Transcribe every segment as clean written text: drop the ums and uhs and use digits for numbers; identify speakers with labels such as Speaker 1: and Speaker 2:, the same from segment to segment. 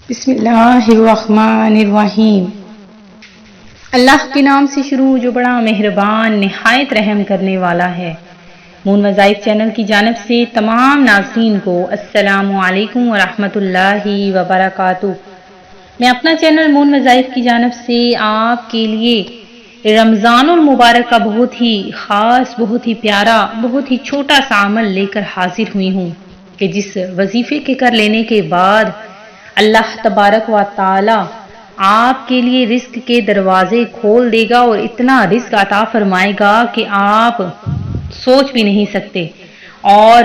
Speaker 1: بسم اللہ الرحمن الرحیم۔ اللہ کے نام سے شروع جو بڑا مہربان نہایت رحم کرنے والا ہے۔ مون وظائف چینل کی جانب سے تمام ناظرین کو السلام علیکم ورحمۃ اللہ وبرکاتہ۔ میں اپنا چینل مون وظائف کی جانب سے آپ کے لیے رمضان المبارک کا بہت ہی خاص، بہت ہی پیارا، بہت ہی چھوٹا سا عمل لے کر حاضر ہوئی ہوں کہ جس وظیفے کے کر لینے کے بعد اللہ تبارک و تعالی آپ کے لیے رزق کے دروازے کھول دے گا اور اتنا رزق عطا فرمائے گا کہ آپ سوچ بھی نہیں سکتے، اور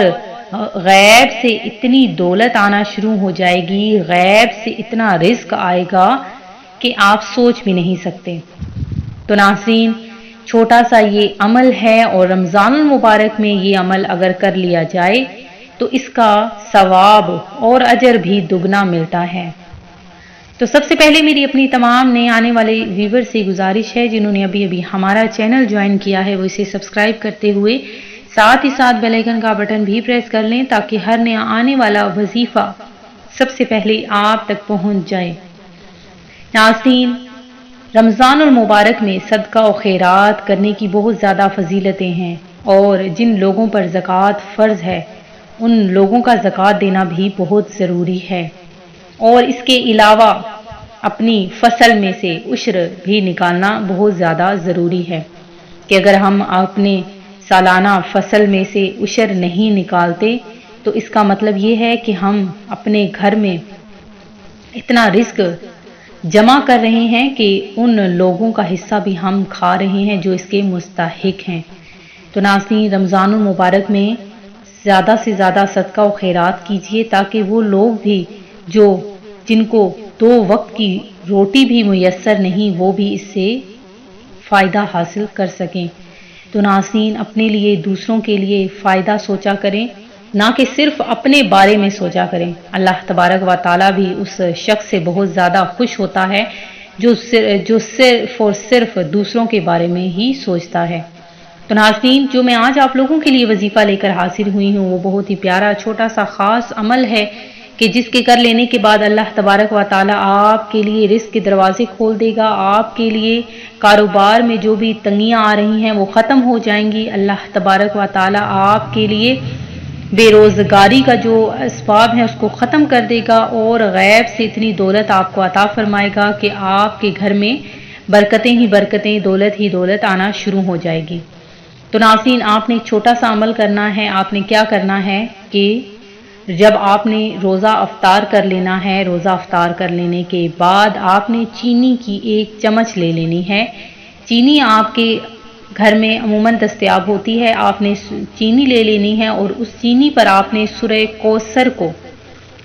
Speaker 1: غیب سے اتنی دولت آنا شروع ہو جائے گی، غیب سے اتنا رزق آئے گا کہ آپ سوچ بھی نہیں سکتے۔ تو ناظرین، چھوٹا سا یہ عمل ہے اور رمضان المبارک میں یہ عمل اگر کر لیا جائے تو اس کا ثواب اور اجر بھی دگنا ملتا ہے۔ تو سب سے پہلے میری اپنی تمام نئے آنے والے ویور سے گزارش ہے جنہوں نے ابھی ہمارا چینل جوائن کیا ہے وہ اسے سبسکرائب کرتے ہوئے ساتھ ہی ساتھ بیل آئیکن کا بٹن بھی پریس کر لیں تاکہ ہر نیا آنے والا وظیفہ سب سے پہلے آپ تک پہنچ جائے۔ ناظرین، رمضان المبارک میں صدقہ و خیرات کرنے کی بہت زیادہ فضیلتیں ہیں، اور جن لوگوں پر زکوٰۃ فرض ہے ان لوگوں کا زکوٰۃ دینا بھی بہت ضروری ہے، اور اس کے علاوہ اپنی فصل میں سے عشر بھی نکالنا بہت زیادہ ضروری ہے کہ اگر ہم اپنے سالانہ فصل میں سے عشر نہیں نکالتے تو اس کا مطلب یہ ہے کہ ہم اپنے گھر میں اتنا رزق جمع کر رہے ہیں کہ ان لوگوں کا حصہ بھی ہم کھا رہے ہیں جو اس کے مستحق ہیں۔ تو ناظرین، رمضان المبارک میں زیادہ سے زیادہ صدقہ و خیرات کیجیے تاکہ وہ لوگ بھی جن کو 2 وقت کی روٹی بھی میسر نہیں وہ بھی اس سے فائدہ حاصل کر سکیں۔ تو ناظرین، اپنے لیے دوسروں کے لیے فائدہ سوچا کریں، نہ کہ صرف اپنے بارے میں سوچا کریں۔ اللہ تبارک و تعالیٰ بھی اس شخص سے بہت زیادہ خوش ہوتا ہے جو صرف اور صرف دوسروں کے بارے میں ہی سوچتا ہے۔ تو ناظرین، جو میں آج آپ لوگوں کے لیے وظیفہ لے کر حاضر ہوئی ہوں وہ بہت ہی پیارا چھوٹا سا خاص عمل ہے کہ جس کے کر لینے کے بعد اللہ تبارک و تعالیٰ آپ کے لیے رزق کے دروازے کھول دے گا، آپ کے لیے کاروبار میں جو بھی تنگیاں آ رہی ہیں وہ ختم ہو جائیں گی۔ اللہ تبارک و تعالیٰ آپ کے لیے بے روزگاری کا جو اسباب ہے اس کو ختم کر دے گا، اور غیب سے اتنی دولت آپ کو عطا فرمائے گا کہ آپ کے گھر میں برکتیں ہی برکتیں، دولت ہی دولت آنا شروع ہو جائے گی۔ تو ناظرین، آپ نے ایک چھوٹا سا عمل کرنا ہے۔ آپ نے کیا کرنا ہے کہ جب آپ نے روزہ افطار کر لینا ہے، روزہ افطار کر لینے کے بعد آپ نے چینی کی 1 چمچ لے لینی ہے۔ چینی آپ کے گھر میں عموماً دستیاب ہوتی ہے، آپ نے چینی لے لینی ہے، اور اس چینی پر آپ نے سورہ کوثر کو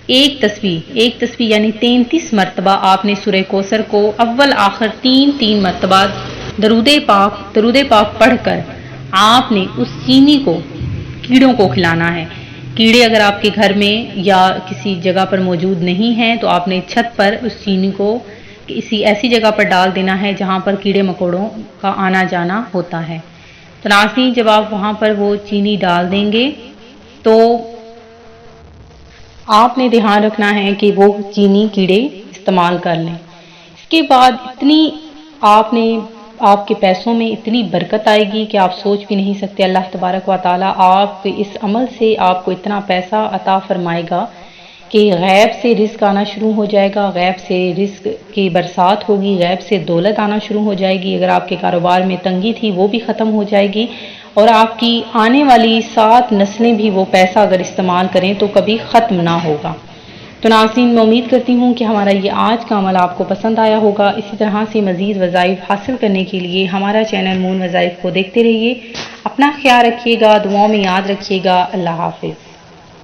Speaker 1: ایک تسبیح یعنی 33 مرتبہ آپ نے سورہ کوثر کو اول آخر 3 مرتبہ درود پاک پڑھ کر آپ نے اس چینی کو کیڑوں کو کھلانا ہے۔ کیڑے اگر آپ کے گھر میں یا کسی جگہ پر موجود نہیں ہیں تو آپ نے چھت پر اس چینی کو کسی ایسی جگہ پر ڈال دینا ہے جہاں پر کیڑے مکوڑوں کا آنا جانا ہوتا ہے۔ تو ناظرین، جب آپ وہاں پر وہ چینی ڈال دیں گے تو آپ نے دھیان رکھنا ہے کہ وہ چینی کیڑے استعمال کر لیں۔ اس کے بعد آپ کے پیسوں میں اتنی برکت آئے گی کہ آپ سوچ بھی نہیں سکتے۔ اللہ تبارک و تعالیٰ آپ کے اس عمل سے آپ کو اتنا پیسہ عطا فرمائے گا کہ غیب سے رزق آنا شروع ہو جائے گا، غیب سے رزق کی برسات ہوگی، غیب سے دولت آنا شروع ہو جائے گی۔ اگر آپ کے کاروبار میں تنگی تھی وہ بھی ختم ہو جائے گی، اور آپ کی آنے والی 7 نسلیں بھی وہ پیسہ اگر استعمال کریں تو کبھی ختم نہ ہوگا۔ تو ناظرین، میں امید کرتی ہوں کہ ہمارا یہ آج کا عمل آپ کو پسند آیا ہوگا۔ اسی طرح سے مزید وظائف حاصل کرنے کے لیے ہمارا چینل مون وظائف کو دیکھتے رہیے۔ اپنا خیال رکھیے گا، دعاؤں میں یاد رکھیے گا۔ اللہ حافظ۔